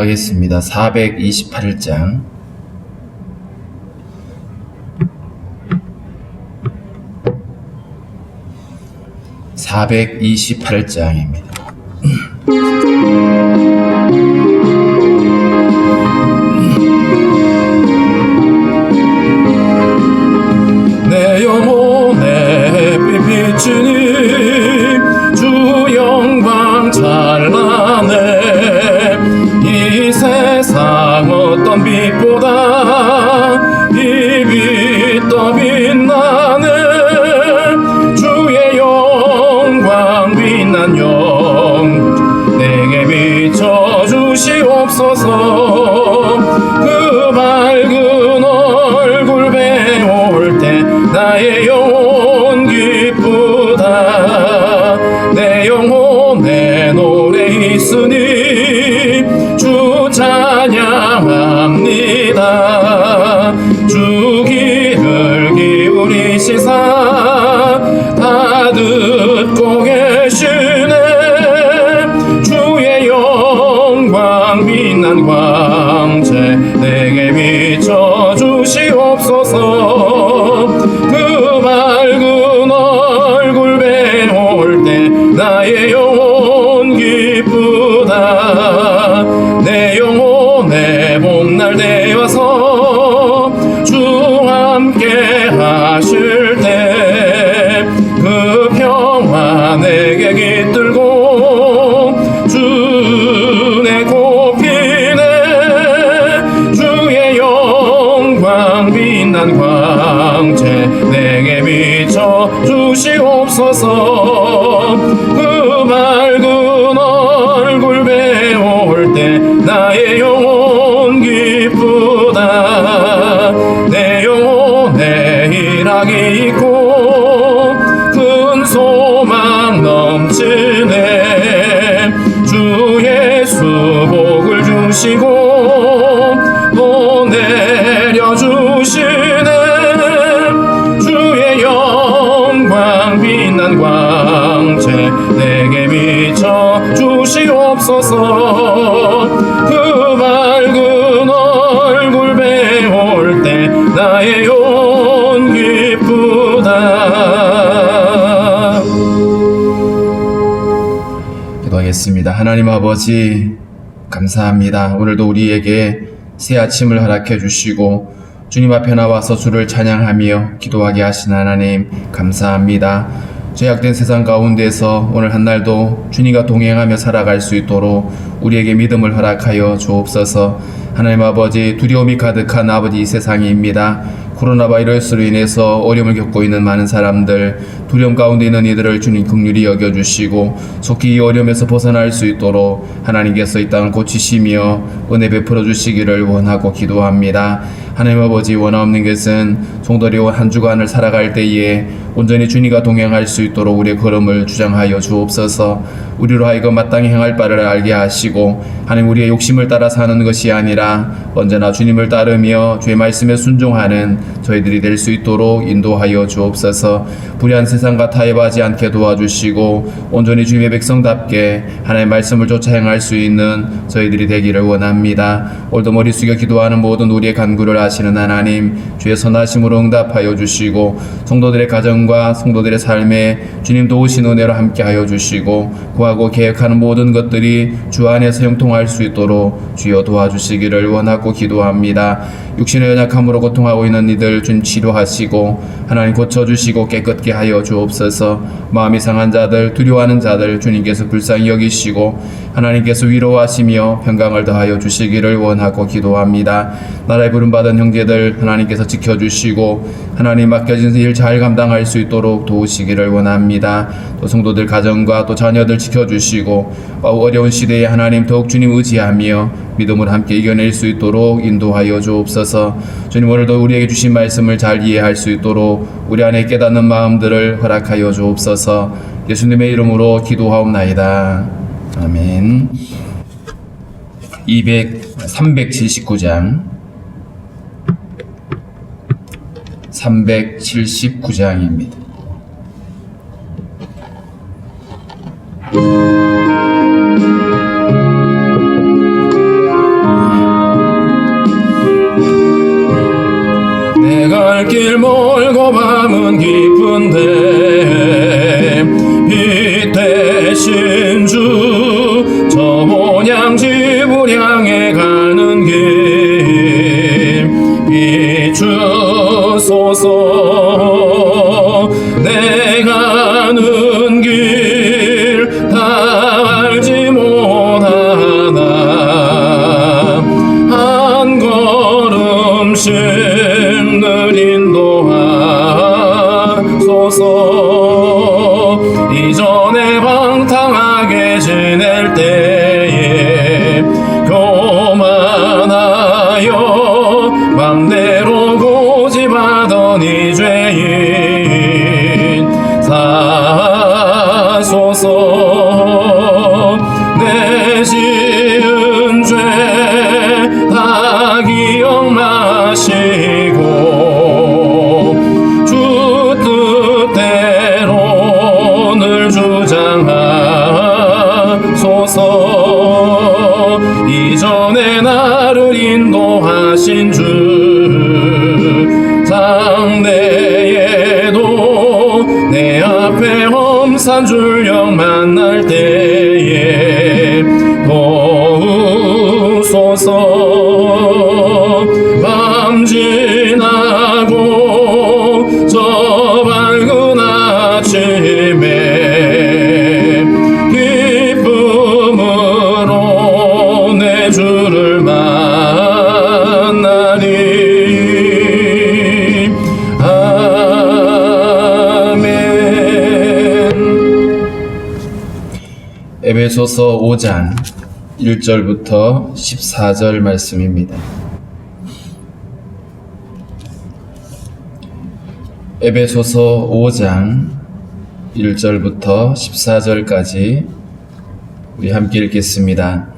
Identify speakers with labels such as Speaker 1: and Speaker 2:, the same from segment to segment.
Speaker 1: 찬양하겠습니다. 428장. (428장입니다)
Speaker 2: 내 영혼에 비추니 주 영광 찬란해. 이 세상 어떤 빛보다 이 빛 더 빛나네. 주의 영광 빛난 영 내게 비춰주시옵소서. 그 밝은 얼굴 배울 때 나의 영혼 기쁘다. 내 영혼에 노래 있으니 주 찬양합니다. 주 귀를 기울이시사 다 듣고 계시네. 주의 영광 빛난 광채 내게 비춰주시옵소서. 그 밝은 얼굴 배울 때 나의 영혼 기쁘다. 내 영혼의 봄날 되어서 주 함께 하실 때 그 평화 내게 깃들고 주내 꼽히네. 주의 영광 빛난 광채 내게 비춰주시옵소서. 그 밝은 얼굴 배울 때 나의 영혼 기쁘다. 내 영혼에 희락이 있고 큰 소망 넘치네. 주 예수 복을 주시고 또 내려주시네. 주의 영광 빛난 광채 내게 비춰주시옵소서. 그 밝은 얼굴 배울 때 나의 영혼 기쁘다.
Speaker 1: 기도하겠습니다. 하나님 아버지 감사합니다. 오늘도 우리에게 새 아침을 허락해 주시고 주님 앞에 나와서 주를 찬양하며 기도하게 하신 하나님 감사합니다. 죄악된 세상 가운데서 오늘 한날도 주님과 동행하며 살아갈 수 있도록 우리에게 믿음을 허락하여 주옵소서. 하나님 아버지, 두려움이 가득한 아버지 이 세상입니다. 코로나 바이러스로 인해서 어려움을 겪고 있는 많은 사람들, 두려움 가운데 있는 이들을 주님 긍휼히 여겨주시고 속히 이 어려움에서 벗어날 수 있도록 하나님께서 이 땅을 고치시며 은혜 베풀어 주시기를 원하고 기도합니다. 하나님 아버지, 원하옵는 것은 성도들이 한 주간을 살아갈 때에 온전히 주님과 동행할 수 있도록 우리의 걸음을 주장하여 주옵소서. 우리로 하여금 마땅히 행할 바를 알게 하시고 하나님, 우리의 욕심을 따라 사는 것이 아니라 언제나 주님을 따르며 주의 말씀에 순종하는 저희들이 될 수 있도록 인도하여 주옵소서. 불의한 세상과 타협하지 않게 도와주시고 온전히 주님의 백성답게 하나님의 말씀을 쫓아 행할 수 있는 저희들이 되기를 원합니다. 오늘도 머리 숙여 기도하는 모든 우리의 간구를 아시는 하나님, 주의 선하심으로 응답하여 주시고 성도들의 가정과 성도들의 삶에 주님 도우신 은혜로 함께하여 주시고 구하고 계획하는 모든 것들이 주 안에서 형통할 수 있도록 주여 도와주시기를 원하고 기도합니다. 육신의 연약함으로 고통하고 있는 이들 주님 치료하시고 하나님 고쳐주시고 깨끗게 하여 주옵소서. 마음이 상한 자들, 두려워하는 자들 주님께서 불쌍히 여기시고 하나님께서 위로하시며 평강을 더하여 주시기를 원하고 기도합니다. 나라의 부름받은 형제들 하나님께서 지켜주시고 하나님 맡겨진 일 잘 감당할 수 있도록 도우시기를 원합니다. 또 성도들 가정과 또 자녀들 지켜주시고 어려운 시대에 하나님 더욱 주님 의지하며 믿음으로 함께 이겨낼 수 있도록 인도하여 주옵소서. 주님, 오늘도 우리에게 주신 말씀을 잘 이해할 수 있도록 우리 안에 깨닫는 마음들을 허락하여 주옵소서. 예수님의 이름으로 기도하옵나이다. 아멘. 379장 379장입니다.
Speaker 2: 하소서. 내 지은 죄 다 기억 마시고 주 뜻대로 늘 주장하소서. 이전에 나를 인도하신 주 장래에도 내 앞에 험산 줄령 만날 때에 도우소서. 밤 지나고 저 밝은 아침에 기쁨으로 내 주를 만나리. 아멘.
Speaker 1: 에베소서 5장 1절부터 14절 말씀입니다. 에베소서 5장 1절부터 14절까지 우리 함께 읽겠습니다.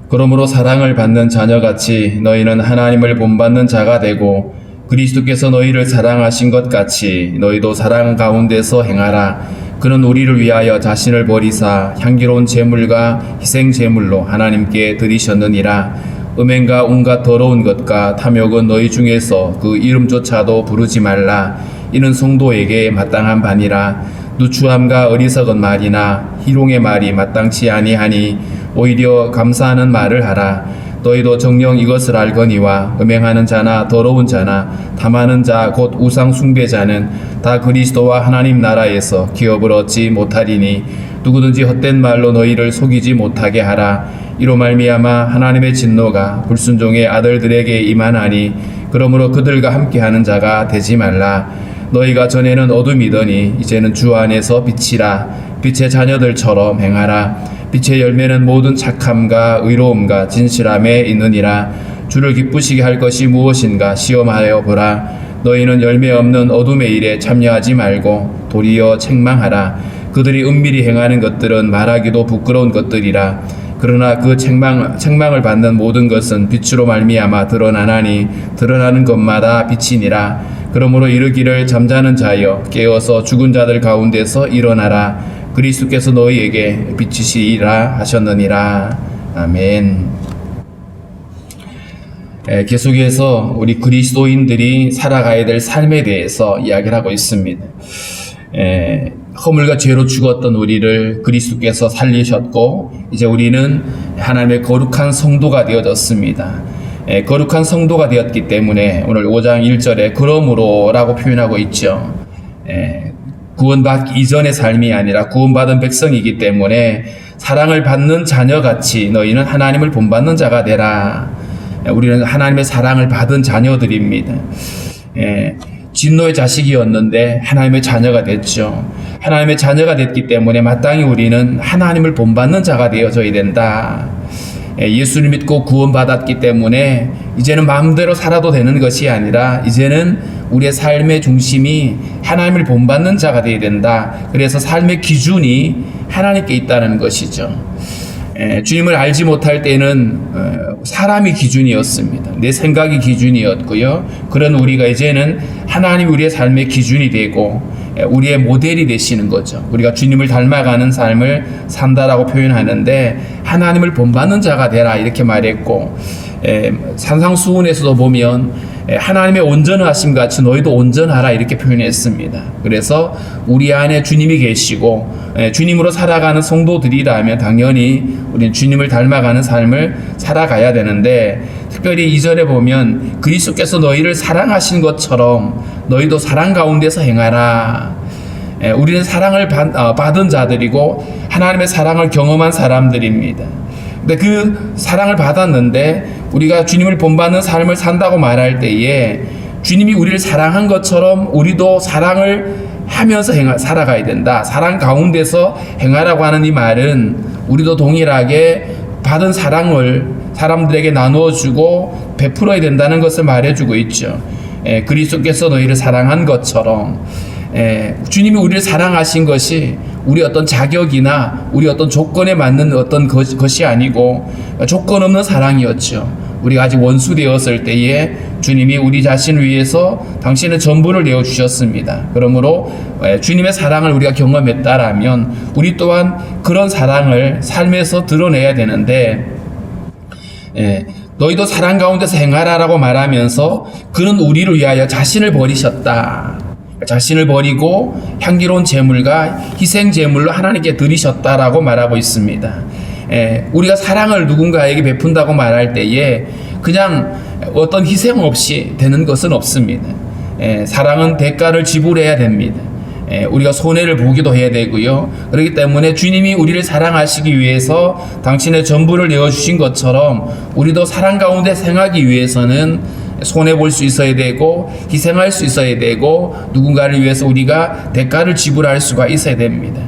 Speaker 1: 그러므로 사랑을 받는 자녀같이 너희는 하나님을 본받는 자가 되고 그리스도께서 너희를 사랑하신 것 같이 너희도 사랑 가운데서 행하라. 그는 우리를 위하여 자신을 버리사 향기로운 제물과 희생 제물로 하나님께 드리셨느니라. 음행과 온갖 더러운 것과 탐욕은 너희 중에서 그 이름조차도 부르지 말라. 이는 성도에게 마땅한 바니라. 누추함과 어리석은 말이나 희롱의 말이 마땅치 아니하니 오히려 감사하는 말을 하라. 너희도 정녕 이것을 알거니와 음행하는 자나 더러운 자나 탐하는 자 곧 우상 숭배자는 다 그리스도와 하나님 나라에서 기업을 얻지 못하리니 누구든지 헛된 말로 너희를 속이지 못하게 하라. 이로 말미암아 하나님의 진노가 불순종의 아들들에게 임하나니 그러므로 그들과 함께하는 자가 되지 말라. 너희가 전에는 어둠이더니 이제는 주 안에서 빛이라. 빛의 자녀들처럼 행하라. 빛의 열매는 모든 착함과 의로움과 진실함에 있느니라. 주를 기쁘시게 할 것이 무엇인가 시험하여 보라. 너희는 열매 없는 어둠의 일에 참여하지 말고 도리어 책망하라. 그들이 은밀히 행하는 것들은 말하기도 부끄러운 것들이라. 그러나 그 책망을 받는 모든 것은 빛으로 말미암아 드러나나니 드러나는 것마다 빛이니라. 그러므로 이르기를 잠자는 자여 깨어서 죽은 자들 가운데서 일어나라. 그리스도께서 너희에게 빛이시리라 하셨느니라. 아멘. 계속해서 우리 그리스도인들이 살아가야 될 삶에 대해서 이야기를 하고 있습니다. 허물과 죄로 죽었던 우리를 그리스도께서 살리셨고 이제 우리는 하나님의 거룩한 성도가 되어졌습니다. 거룩한 성도가 되었기 때문에 오늘 5장 1절에 그러므로 라고 표현하고 있죠. 구원받기 이전의 삶이 아니라 구원받은 백성이기 때문에 사랑을 받는 자녀같이 너희는 하나님을 본받는 자가 되라. 우리는 하나님의 사랑을 받은 자녀들입니다. 진노의 자식이었는데 하나님의 자녀가 됐죠. 하나님의 자녀가 됐기 때문에 마땅히 우리는 하나님을 본받는 자가 되어져야 된다. 예수를 믿고 구원받았기 때문에 이제는 마음대로 살아도 되는 것이 아니라 이제는 우리의 삶의 중심이 하나님을 본받는 자가 되어야 된다. 그래서 삶의 기준이 하나님께 있다는 것이죠. 주님을 알지 못할 때는 사람이 기준이었습니다. 내 생각이 기준이었고요. 그런 우리가 이제는 하나님이 우리의 삶의 기준이 되고 우리의 모델이 되시는 거죠. 우리가 주님을 닮아가는 삶을 산다라고 표현하는데 하나님을 본받는 자가 되라 이렇게 말했고 산상수훈에서도 보면 하나님의 온전하심 같이 너희도 온전하라 이렇게 표현했습니다. 그래서 우리 안에 주님이 계시고 주님으로 살아가는 성도들이라면 당연히 우리는 주님을 닮아가는 삶을 살아가야 되는데 특별히 이전에 보면 그리스도께서 너희를 사랑하신 것처럼 너희도 사랑 가운데서 행하라. 우리는 사랑을 받은 자들이고 하나님의 사랑을 경험한 사람들입니다. 근데 그 사랑을 받았는데 우리가 주님을 본받는 삶을 산다고 말할 때에 주님이 우리를 사랑한 것처럼 우리도 사랑을 하면서 살아가야 된다. 사랑 가운데서 행하라고 하는 이 말은 우리도 동일하게 받은 사랑을 사람들에게 나누어주고 베풀어야 된다는 것을 말해주고 있죠. 그리스도께서 너희를 사랑한 것처럼 주님이 우리를 사랑하신 것이 우리 어떤 자격이나 우리 어떤 조건에 맞는 어떤 것이 아니고 조건 없는 사랑이었죠. 우리가 아직 원수 되었을 때에 주님이 우리 자신을 위해서 당신의 전부를 내어 주셨습니다. 그러므로 주님의 사랑을 우리가 경험했다라면 우리 또한 그런 사랑을 삶에서 드러내야 되는데, 너희도 사랑 가운데서 행하라라고 말하면서 그는 우리를 위하여 자신을 버리셨다. 자신을 버리고 향기로운 제물과 희생 제물로 하나님께 드리셨다라고 말하고 있습니다. 우리가 사랑을 누군가에게 베푼다고 말할 때에 그냥 어떤 희생 없이 되는 것은 없습니다. 사랑은 대가를 지불해야 됩니다. 우리가 손해를 보기도 해야 되고요. 그렇기 때문에 주님이 우리를 사랑하시기 위해서 당신의 전부를 내어주신 것처럼 우리도 사랑 가운데 생하기 위해서는 손해볼 수 있어야 되고 희생할 수 있어야 되고 누군가를 위해서 우리가 대가를 지불할 수가 있어야 됩니다.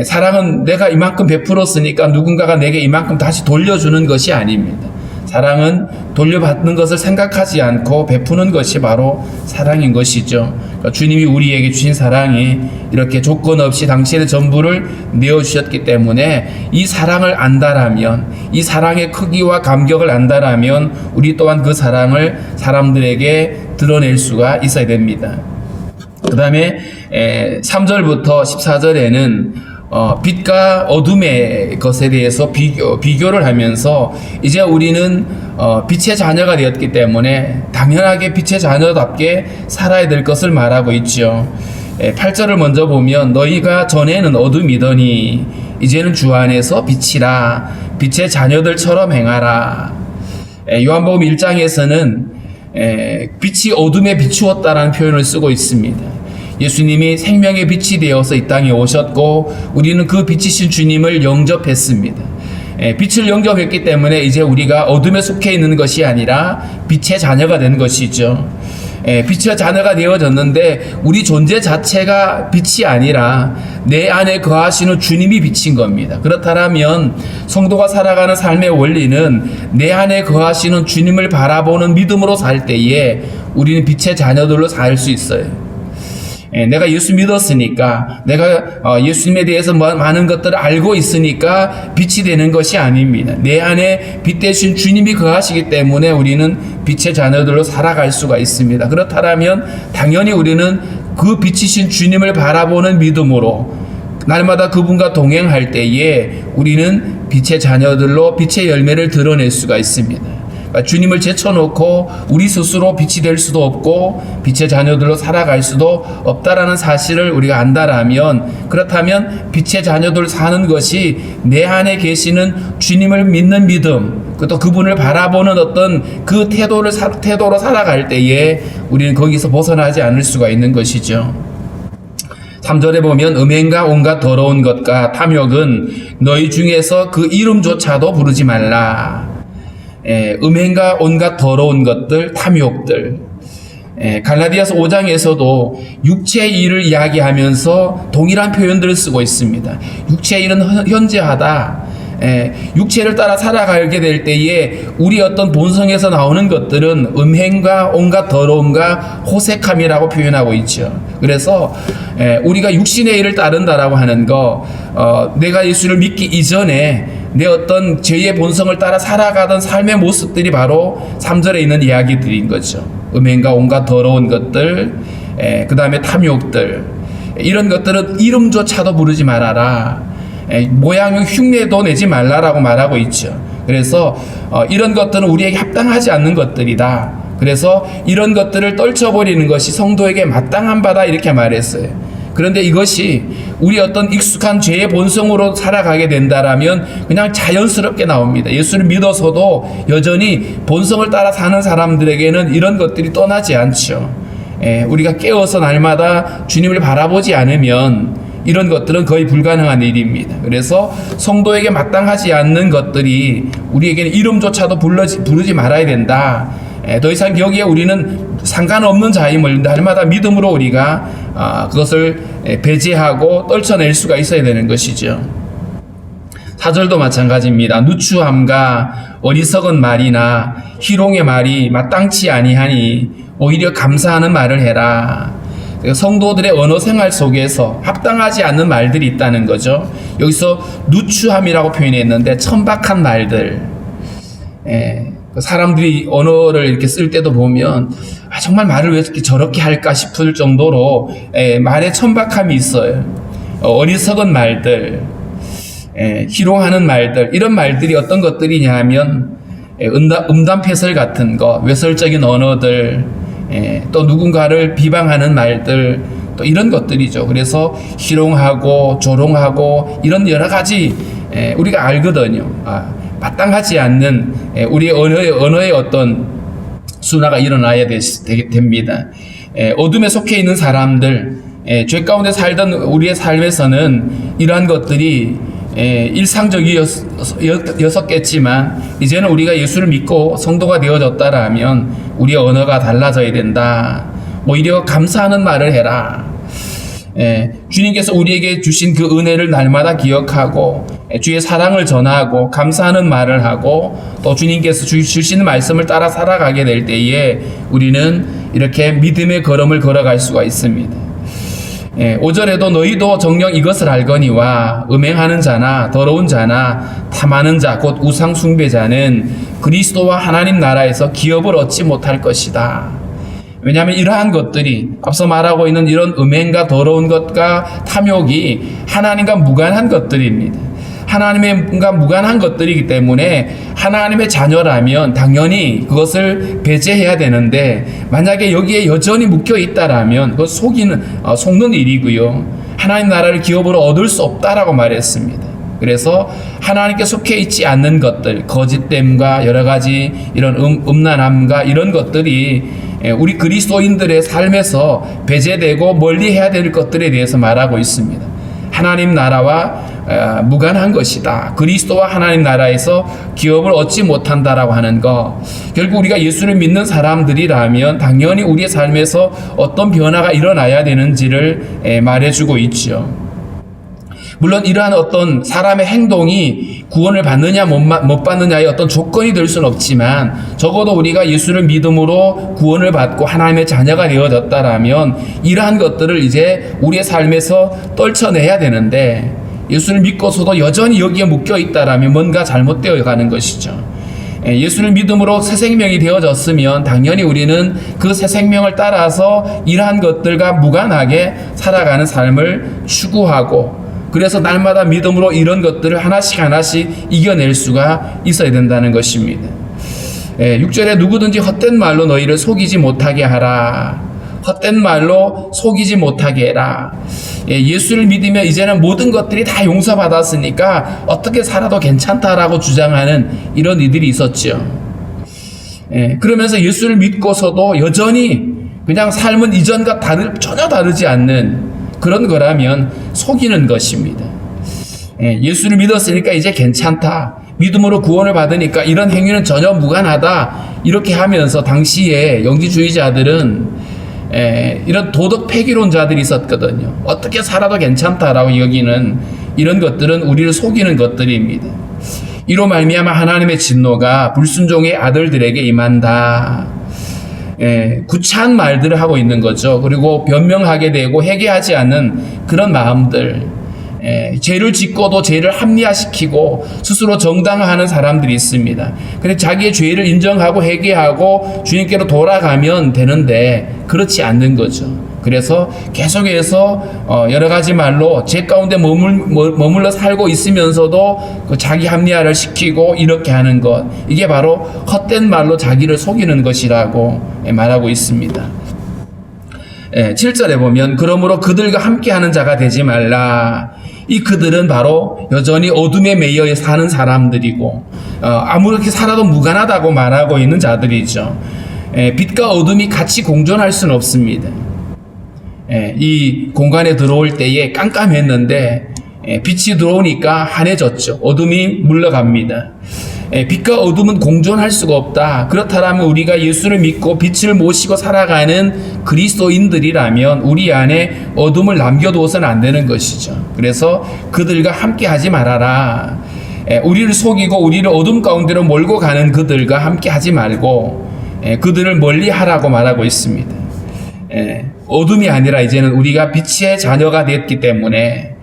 Speaker 1: 사랑은 내가 이만큼 베풀었으니까 누군가가 내게 이만큼 다시 돌려주는 것이 아닙니다. 사랑은 돌려받는 것을 생각하지 않고 베푸는 것이 바로 사랑인 것이죠. 그러니까 주님이 우리에게 주신 사랑이 이렇게 조건 없이 당신의 전부를 내어주셨기 때문에 이 사랑을 안다라면, 이 사랑의 크기와 감격을 안다라면 우리 또한 그 사랑을 사람들에게 드러낼 수가 있어야 됩니다. 그 다음에 3절부터 14절에는 빛과 어둠의 것에 대해서 비교를 하면서 이제 우리는 빛의 자녀가 되었기 때문에 당연하게 빛의 자녀답게 살아야 될 것을 말하고 있죠. 8절을 먼저 보면 너희가 전에는 어둠이더니 이제는 주 안에서 빛이라. 빛의 자녀들처럼 행하라. 요한복음 1장에서는 빛이 어둠에 비추었다라는 표현을 쓰고 있습니다. 예수님이 생명의 빛이 되어서 이 땅에 오셨고 우리는 그 빛이신 주님을 영접했습니다. 빛을 영접했기 때문에 이제 우리가 어둠에 속해 있는 것이 아니라 빛의 자녀가 된 것이죠. 빛의 자녀가 되어졌는데 우리 존재 자체가 빛이 아니라 내 안에 거하시는 주님이 빛인 겁니다. 그렇다면 성도가 살아가는 삶의 원리는 내 안에 거하시는 주님을 바라보는 믿음으로 살 때에 우리는 빛의 자녀들로 살 수 있어요. 내가 예수 믿었으니까, 내가 예수님에 대해서 많은 것들을 알고 있으니까 빛이 되는 것이 아닙니다. 내 안에 빛 대신 주님이 거하시기 때문에 우리는 빛의 자녀들로 살아갈 수가 있습니다. 그렇다면 당연히 우리는 그 빛이신 주님을 바라보는 믿음으로 날마다 그분과 동행할 때에 우리는 빛의 자녀들로 빛의 열매를 드러낼 수가 있습니다. 주님을 제쳐놓고 우리 스스로 빛이 될 수도 없고 빛의 자녀들로 살아갈 수도 없다라는 사실을 우리가 안다라면, 그렇다면 빛의 자녀들 사는 것이 내 안에 계시는 주님을 믿는 믿음, 또 그분을 바라보는 어떤 그 태도로 살아갈 때에 우리는 거기서 벗어나지 않을 수가 있는 것이죠. 3절에 보면 음행과 온갖 더러운 것과 탐욕은 너희 중에서 그 이름조차도 부르지 말라. 음행과 온갖 더러운 것들, 탐욕들. 갈라디아서 5장에서도 육체의 일을 이야기하면서 동일한 표현들을 쓰고 있습니다. 육체의 일은 현재하다. 육체를 따라 살아가게 될 때에 우리 어떤 본성에서 나오는 것들은 음행과 온갖 더러움과 호색함이라고 표현하고 있죠. 그래서 우리가 육신의 일을 따른다라고 하는 거, 내가 예수를 믿기 이전에 내 어떤 죄의 본성을 따라 살아가던 삶의 모습들이 바로 3절에 있는 이야기들인 거죠. 음행과 온갖 더러운 것들, 그 다음에 탐욕들, 이런 것들은 이름조차도 부르지 말아라. 모양의 흉내도 내지 말라라고 말하고 있죠. 그래서 이런 것들은 우리에게 합당하지 않는 것들이다. 그래서 이런 것들을 떨쳐버리는 것이 성도에게 마땅한 바다, 이렇게 말했어요. 그런데 이것이 우리 어떤 익숙한 죄의 본성으로 살아가게 된다라면 그냥 자연스럽게 나옵니다. 예수를 믿어서도 여전히 본성을 따라 사는 사람들에게는 이런 것들이 떠나지 않죠. 우리가 깨어서 날마다 주님을 바라보지 않으면 이런 것들은 거의 불가능한 일입니다. 그래서 성도에게 마땅하지 않는 것들이 우리에게는 이름조차도 부르지 말아야 된다. 더 이상 여기에 우리는 상관없는 자임을 날마다 믿음으로 우리가 그것을 배제하고 떨쳐낼 수가 있어야 되는 것이죠. 4절도 마찬가지입니다. 누추함과 어리석은 말이나 희롱의 말이 마땅치 아니하니 오히려 감사하는 말을 해라. 성도들의 언어 생활 속에서 합당하지 않는 말들이 있다는 거죠. 여기서 누추함이라고 표현했는데 천박한 말들. 사람들이 언어를 이렇게 쓸 때도 보면 정말 말을 왜 이렇게 저렇게 할까 싶을 정도로 말에 천박함이 있어요. 어리석은 말들, 희롱하는 말들, 이런 말들이 어떤 것들이냐 하면 음담패설 같은 거, 외설적인 언어들, 또 누군가를 비방하는 말들, 또 이런 것들이죠. 그래서 희롱하고 조롱하고 이런 여러 가지 우리가 알거든요. 마땅하지 않는 우리의 언어의 어떤 순화가 일어나야 됩니다. 어둠에 속해 있는 사람들, 죄 가운데 살던 우리의 삶에서는 이러한 것들이 일상적이었겠지만 이제는 우리가 예수를 믿고 성도가 되어졌다라면 우리의 언어가 달라져야 된다. 오히려 감사하는 말을 해라. 주님께서 우리에게 주신 그 은혜를 날마다 기억하고 주의 사랑을 전하고 감사하는 말을 하고 또 주님께서 주시는 말씀을 따라 살아가게 될 때에 우리는 이렇게 믿음의 걸음을 걸어갈 수가 있습니다. 5절에도 너희도 정녕 이것을 알거니와 음행하는 자나 더러운 자나 탐하는 자 곧 우상 숭배자는 그리스도와 하나님 나라에서 기업을 얻지 못할 것이다. 왜냐하면 이러한 것들이 앞서 말하고 있는 이런 음행과 더러운 것과 탐욕이 하나님과 무관한 것들입니다. 하나님과 무관한 것들이기 때문에 하나님의 자녀라면 당연히 그것을 배제해야 되는데 만약에 여기에 여전히 묶여 있다라면 그것 속는 일이고요. 하나님 나라를 기업으로 얻을 수 없다라고 말했습니다. 그래서 하나님께 속해 있지 않는 것들, 거짓됨과 여러 가지 이런 음란함과 이런 것들이 우리 그리스도인들의 삶에서 배제되고 멀리해야 될 것들에 대해서 말하고 있습니다. 하나님 나라와 무관한 것이다. 그리스도와 하나님 나라에서 기업을 얻지 못한다라고 하는 것. 결국 우리가 예수를 믿는 사람들이라면 당연히 우리의 삶에서 어떤 변화가 일어나야 되는지를 말해주고 있죠. 물론 이러한 어떤 사람의 행동이 구원을 받느냐 못 받느냐의 어떤 조건이 될 수는 없지만 적어도 우리가 예수를 믿음으로 구원을 받고 하나님의 자녀가 되어졌다라면 이러한 것들을 이제 우리의 삶에서 떨쳐내야 되는데 예수를 믿고서도 여전히 여기에 묶여 있다라면 뭔가 잘못되어 가는 것이죠. 예수를 믿음으로 새 생명이 되어졌으면 당연히 우리는 그 새 생명을 따라서 이러한 것들과 무관하게 살아가는 삶을 추구하고 그래서 날마다 믿음으로 이런 것들을 하나씩 이겨낼 수가 있어야 된다는 것입니다. 6절에 누구든지 헛된 말로 너희를 속이지 못하게 하라. 헛된 말로 속이지 못하게 해라. 예수를 믿으면 이제는 모든 것들이 다 용서받았으니까 어떻게 살아도 괜찮다라고 주장하는 이런 이들이 있었죠. 그러면서 예수를 믿고서도 여전히 그냥 삶은 이전과 전혀 다르지 않는 그런 거라면 속이는 것입니다. 예수를 믿었으니까 이제 괜찮다. 믿음으로 구원을 받으니까 이런 행위는 전혀 무관하다. 이렇게 하면서 당시에 영지주의자들은 이런 도덕 폐기론자들이 있었거든요. 어떻게 살아도 괜찮다라고 여기는 이런 것들은 우리를 속이는 것들입니다. 이로 말미암아 하나님의 진노가 불순종의 아들들에게 임한다. 구차한 말들을 하고 있는 거죠. 그리고 변명하게 되고 회개하지 않는 그런 마음들, 죄를 짓고도 죄를 합리화시키고 스스로 정당화하는 사람들이 있습니다. 그래서 자기의 죄를 인정하고 회개하고 주님께로 돌아가면 되는데 그렇지 않는 거죠. 그래서 계속해서 여러 가지 말로 죄 가운데 머물러 살고 있으면서도 그 자기 합리화를 시키고 이렇게 하는 것, 이게 바로 헛된 말로 자기를 속이는 것이라고 말하고 있습니다. 7절에 보면 그러므로 그들과 함께하는 자가 되지 말라. 이 그들은 바로 여전히 어둠에 매여 사는 사람들이고 아무렇게 살아도 무관하다고 말하고 있는 자들이죠. 빛과 어둠이 같이 공존할 수는 없습니다. 이 공간에 들어올 때에 깜깜했는데 빛이 들어오니까 환해졌죠. 어둠이 물러갑니다. 빛과 어둠은 공존할 수가 없다. 그렇다면 우리가 예수를 믿고 빛을 모시고 살아가는 그리스도인들이라면 우리 안에 어둠을 남겨두어서는 안 되는 것이죠. 그래서 그들과 함께 하지 말아라. 우리를 속이고 우리를 어둠 가운데로 몰고 가는 그들과 함께 하지 말고 그들을 멀리 하라고 말하고 있습니다. 어둠이 아니라 이제는 우리가 빛의 자녀가 됐기 때문에,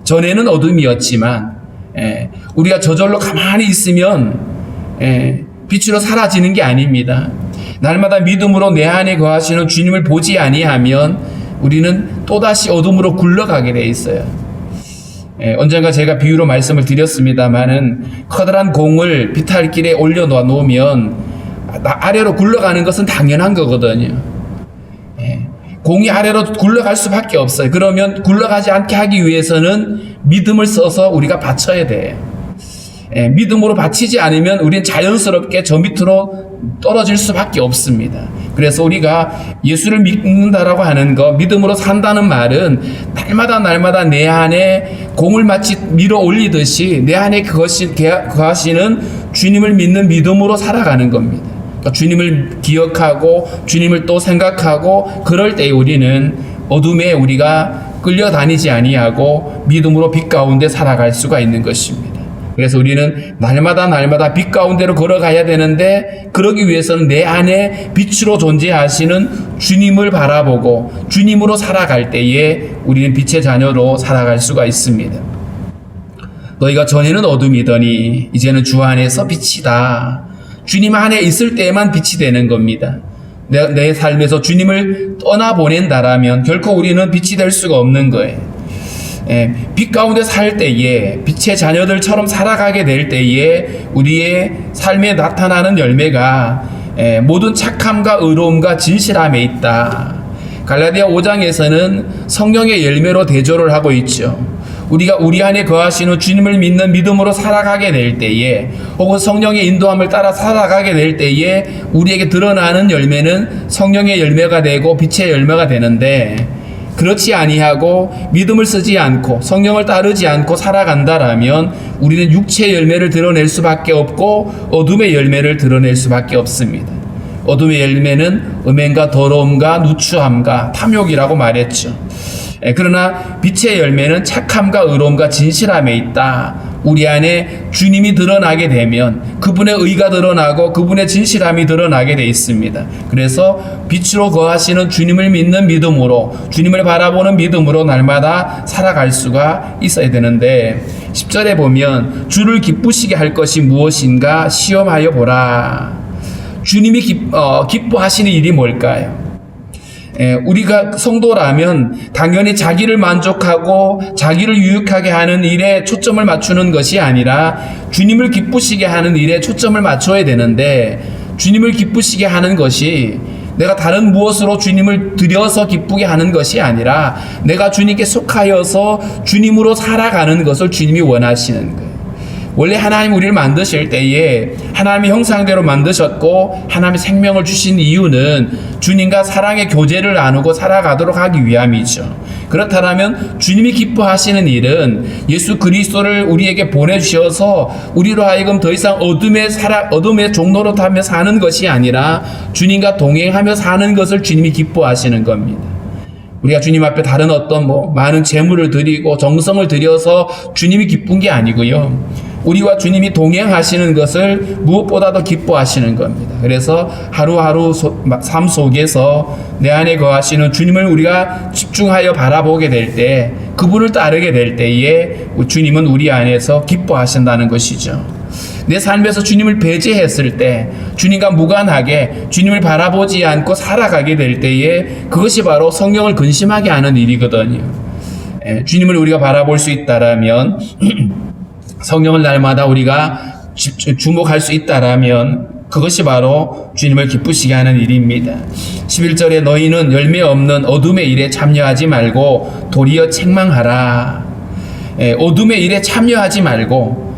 Speaker 1: 전에는 어둠이었지만 우리가 저절로 가만히 있으면 빛으로 사라지는 게 아닙니다. 날마다 믿음으로 내 안에 거하시는 주님을 보지 아니하면 우리는 또다시 어둠으로 굴러가게 돼 있어요. 언젠가 제가 비유로 말씀을 드렸습니다마는, 커다란 공을 비탈길에 올려놓아 놓으면 아래로 굴러가는 것은 당연한 거거든요. 공이 아래로 굴러갈 수밖에 없어요. 그러면 굴러가지 않게 하기 위해서는 믿음을 써서 우리가 받쳐야 돼요. 믿음으로 받치지 않으면 우리는 자연스럽게 저 밑으로 떨어질 수밖에 없습니다. 그래서 우리가 예수를 믿는다라고 하는 거, 믿음으로 산다는 말은 날마다 내 안에 공을 마치 밀어 올리듯이 내 안에 거하시는 주님을 믿는 믿음으로 살아가는 겁니다. 그러니까 주님을 기억하고 주님을 또 생각하고, 그럴 때 우리는 어둠에 우리가 끌려다니지 아니하고 믿음으로 빛 가운데 살아갈 수가 있는 것입니다. 그래서 우리는 날마다 빛 가운데로 걸어가야 되는데, 그러기 위해서는 내 안에 빛으로 존재하시는 주님을 바라보고 주님으로 살아갈 때에 우리는 빛의 자녀로 살아갈 수가 있습니다. 너희가 전에는 어둠이더니 이제는 주 안에서 빛이다. 주님 안에 있을 때에만 빛이 되는 겁니다. 내 삶에서 주님을 떠나보낸다라면 결코 우리는 빛이 될 수가 없는 거예요. 빛 가운데 살 때에, 빛의 자녀들처럼 살아가게 될 때에 우리의 삶에 나타나는 열매가 모든 착함과 의로움과 진실함에 있다. 갈라디아 5장에서는 성령의 열매로 대조를 하고 있죠. 우리가 우리 안에 거하시는 주님을 믿는 믿음으로 살아가게 될 때에, 혹은 성령의 인도함을 따라 살아가게 될 때에 우리에게 드러나는 열매는 성령의 열매가 되고 빛의 열매가 되는데, 그렇지 아니하고 믿음을 쓰지 않고 성령을 따르지 않고 살아간다라면 우리는 육체의 열매를 드러낼 수밖에 없고 어둠의 열매를 드러낼 수밖에 없습니다. 어둠의 열매는 음행과 더러움과 누추함과 탐욕이라고 말했죠. 그러나 빛의 열매는 착함과 의로움과 진실함에 있다. 우리 안에 주님이 드러나게 되면 그분의 의가 드러나고 그분의 진실함이 드러나게 돼 있습니다. 그래서 빛으로 거하시는 주님을 믿는 믿음으로, 주님을 바라보는 믿음으로 날마다 살아갈 수가 있어야 되는데, 10절에 보면 주를 기쁘시게 할 것이 무엇인가 시험하여 보라. 주님이 기뻐하시는 일이 뭘까요? 우리가 성도라면 당연히 자기를 만족하고 자기를 유익하게 하는 일에 초점을 맞추는 것이 아니라 주님을 기쁘시게 하는 일에 초점을 맞춰야 되는데, 주님을 기쁘시게 하는 것이 내가 다른 무엇으로 주님을 드려서 기쁘게 하는 것이 아니라 내가 주님께 속하여서 주님으로 살아가는 것을 주님이 원하시는 거예요. 원래 하나님 우리를 만드실 때에 하나님의 형상대로 만드셨고 하나님의 생명을 주신 이유는 주님과 사랑의 교제를 나누고 살아가도록 하기 위함이죠. 그렇다면 주님이 기뻐하시는 일은 예수 그리스도를 우리에게 보내주셔서 우리로 하여금 더 이상 어둠의 종로로 타며 사는 것이 아니라 주님과 동행하며 사는 것을 주님이 기뻐하시는 겁니다. 우리가 주님 앞에 다른 어떤 많은 재물을 드리고 정성을 들여서 주님이 기쁜 게 아니고요. 우리와 주님이 동행하시는 것을 무엇보다도 기뻐하시는 겁니다. 그래서 하루하루 삶 속에서 내 안에 거하시는 주님을 우리가 집중하여 바라보게 될 때, 그분을 따르게 될 때에 주님은 우리 안에서 기뻐하신다는 것이죠. 내 삶에서 주님을 배제했을 때, 주님과 무관하게 주님을 바라보지 않고 살아가게 될 때에 그것이 바로 성령을 근심하게 하는 일이거든요. 주님을 우리가 바라볼 수 있다라면 성령을 날마다 우리가 주목할 수 있다라면 그것이 바로 주님을 기쁘시게 하는 일입니다. 11절에 너희는 열매 없는 어둠의 일에 참여하지 말고 도리어 책망하라. 어둠의 일에 참여하지 말고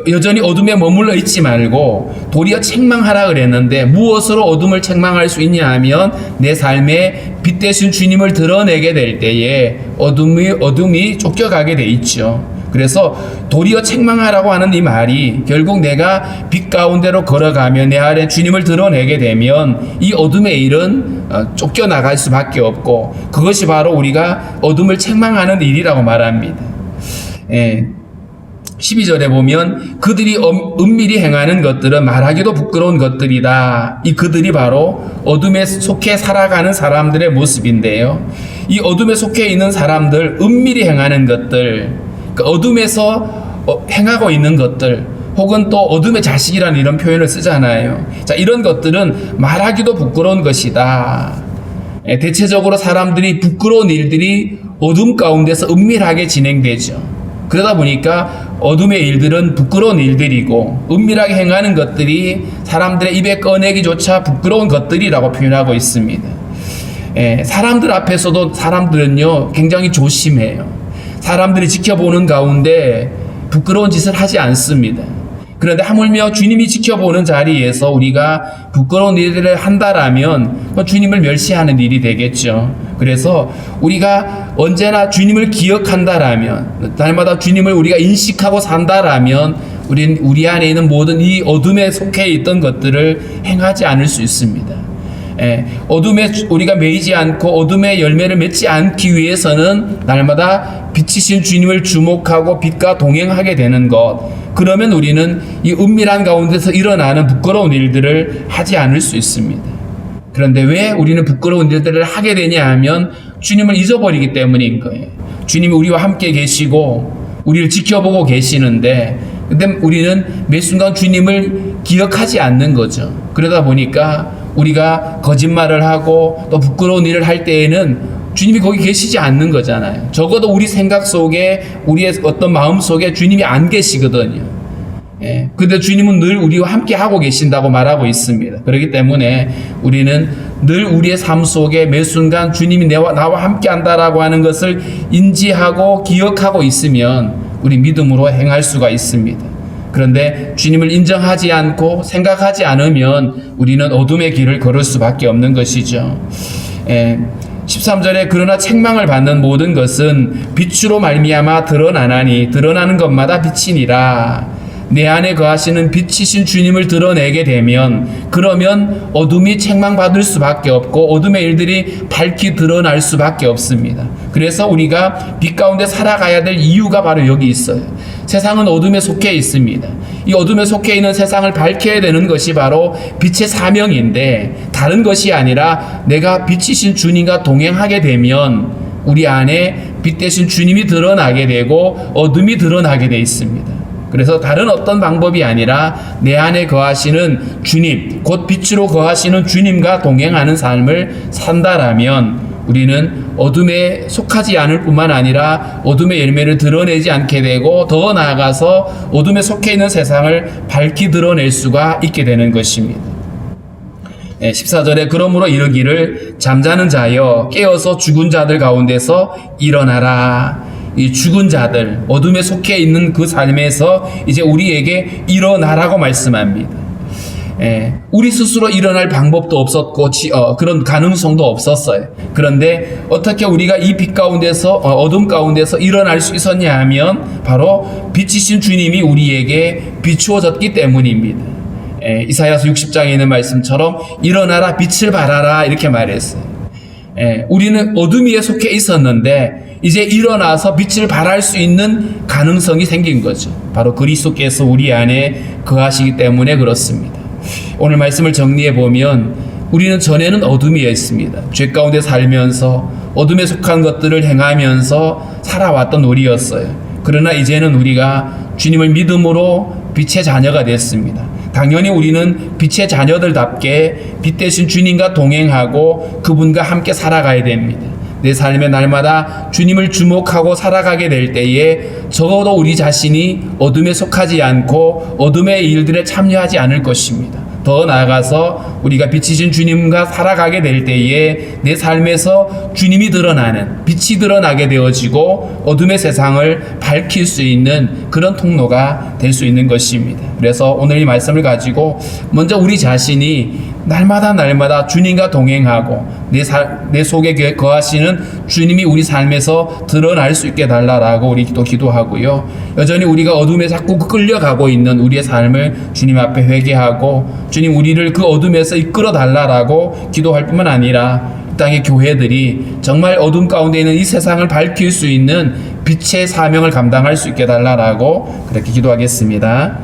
Speaker 1: 여전히 어둠에 머물러 있지 말고 도리어 책망하라 그랬는데, 무엇으로 어둠을 책망할 수 있냐 하면 내 삶에 빛 대신 주님을 드러내게 될 때에 어둠이 쫓겨가게 돼 있죠. 그래서 도리어 책망하라고 하는 이 말이 결국 내가 빛 가운데로 걸어가며 내 안에 주님을 드러내게 되면 이 어둠의 일은 쫓겨나갈 수밖에 없고, 그것이 바로 우리가 어둠을 책망하는 일이라고 말합니다. 12절에 보면 그들이 은밀히 행하는 것들은 말하기도 부끄러운 것들이다. 이 그들이 바로 어둠에 속해 살아가는 사람들의 모습인데요. 이 어둠에 속해 있는 사람들, 은밀히 행하는 것들, 그 어둠에서 행하고 있는 것들, 혹은 또 어둠의 자식이라는 이런 표현을 쓰잖아요. 자, 이런 것들은 말하기도 부끄러운 것이다. 대체적으로 사람들이 부끄러운 일들이 어둠 가운데서 은밀하게 진행되죠. 그러다 보니까 어둠의 일들은 부끄러운 일들이고 은밀하게 행하는 것들이 사람들의 입에 꺼내기조차 부끄러운 것들이라고 표현하고 있습니다. 사람들 앞에서도 사람들은요 굉장히 조심해요. 사람들이 지켜보는 가운데 부끄러운 짓을 하지 않습니다. 그런데 하물며 주님이 지켜보는 자리에서 우리가 부끄러운 일들을 한다라면 주님을 멸시하는 일이 되겠죠. 그래서 우리가 언제나 주님을 기억한다라면, 날마다 주님을 우리가 인식하고 산다라면 우리는 우리 안에 있는 모든 이 어둠에 속해 있던 것들을 행하지 않을 수 있습니다. 어둠에 우리가 매이지 않고 어둠의 열매를 맺지 않기 위해서는 날마다 빛이신 주님을 주목하고 빛과 동행하게 되는 것, 그러면 우리는 이 은밀한 가운데서 일어나는 부끄러운 일들을 하지 않을 수 있습니다. 그런데 왜 우리는 부끄러운 일들을 하게 되냐 하면 주님을 잊어버리기 때문인 거예요. 주님이 우리와 함께 계시고 우리를 지켜보고 계시는데 근데 우리는 매 순간 주님을 기억하지 않는 거죠. 그러다 보니까 우리가 거짓말을 하고 또 부끄러운 일을 할 때에는 주님이 거기 계시지 않는 거잖아요. 적어도 우리 생각 속에, 우리의 어떤 마음 속에 주님이 안 계시거든요. 근데 주님은 늘 우리와 함께 하고 계신다고 말하고 있습니다. 그렇기 때문에 우리는 늘 우리의 삶 속에 매 순간 주님이 나와 함께 한다라고 하는 것을 인지하고 기억하고 있으면 우리 믿음으로 행할 수가 있습니다. 그런데 주님을 인정하지 않고 생각하지 않으면 우리는 어둠의 길을 걸을 수밖에 없는 것이죠. 13절에 그러나 책망을 받는 모든 것은 빛으로 말미암아 드러나나니 드러나는 것마다 빛이니라. 내 안에 거하시는 빛이신 주님을 드러내게 되면 그러면 어둠이 책망받을 수밖에 없고 어둠의 일들이 밝히 드러날 수밖에 없습니다. 그래서 우리가 빛 가운데 살아가야 될 이유가 바로 여기 있어요. 세상은 어둠에 속해 있습니다. 이 어둠에 속해 있는 세상을 밝혀야 되는 것이 바로 빛의 사명인데 다른 것이 아니라 내가 빛이신 주님과 동행하게 되면 우리 안에 빛 대신 주님이 드러나게 되고 어둠이 드러나게 돼 있습니다. 그래서 다른 어떤 방법이 아니라 내 안에 거하시는 주님, 곧 빛으로 거하시는 주님과 동행하는 삶을 산다라면 우리는 어둠에 속하지 않을 뿐만 아니라 어둠의 열매를 드러내지 않게 되고 더 나아가서 어둠에 속해 있는 세상을 밝히 드러낼 수가 있게 되는 것입니다. 14절에 그러므로 이르기를 잠자는 자여 깨어서 죽은 자들 가운데서 일어나라. 이 죽은 자들, 어둠에 속해 있는 그 삶에서 이제 우리에게 일어나라고 말씀합니다. 우리 스스로 일어날 방법도 없었고 그런 가능성도 없었어요. 그런데 어떻게 우리가 이 빛 가운데서 어둠 가운데서 일어날 수 있었냐 하면 바로 빛이신 주님이 우리에게 비추어졌기 때문입니다. 이사야서 60장에 있는 말씀처럼 일어나라 빛을 발하라 이렇게 말했어요. 우리는 어둠 위에 속해 있었는데 이제 일어나서 빛을 발할 수 있는 가능성이 생긴 거죠. 바로 그리스도께서 우리 안에 거하시기 때문에 그렇습니다. 오늘 말씀을 정리해 보면 우리는 전에는 어둠 위에 있습니다. 죄 가운데 살면서 어둠에 속한 것들을 행하면서 살아왔던 우리였어요. 그러나 이제는 우리가 주님을 믿음으로 빛의 자녀가 됐습니다. 당연히 우리는 빛의 자녀들답게 빛 대신 주님과 동행하고 그분과 함께 살아가야 됩니다. 내 삶의 날마다 주님을 주목하고 살아가게 될 때에 적어도 우리 자신이 어둠에 속하지 않고 어둠의 일들에 참여하지 않을 것입니다. 더 나아가서 우리가 빛이신 주님과 살아가게 될 때에 내 삶에서 주님이 드러나는, 빛이 드러나게 되어지고 어둠의 세상을 밝힐 수 있는 그런 통로가 될 수 있는 것입니다. 그래서 오늘 이 말씀을 가지고 먼저 우리 자신이 날마다 주님과 동행하고 내 속에 거하시는 주님이 우리 삶에서 드러날 수 있게 달라라고 우리 또 기도하고요. 여전히 우리가 어둠에 자꾸 끌려가고 있는 우리의 삶을 주님 앞에 회개하고 주님 우리를 그 어둠에서 이끌어 달라라고 기도할 뿐만 아니라 이 땅의 교회들이 정말 어둠 가운데 있는 이 세상을 밝힐 수 있는 빛의 사명을 감당할 수 있게 달라라고 그렇게 기도하겠습니다.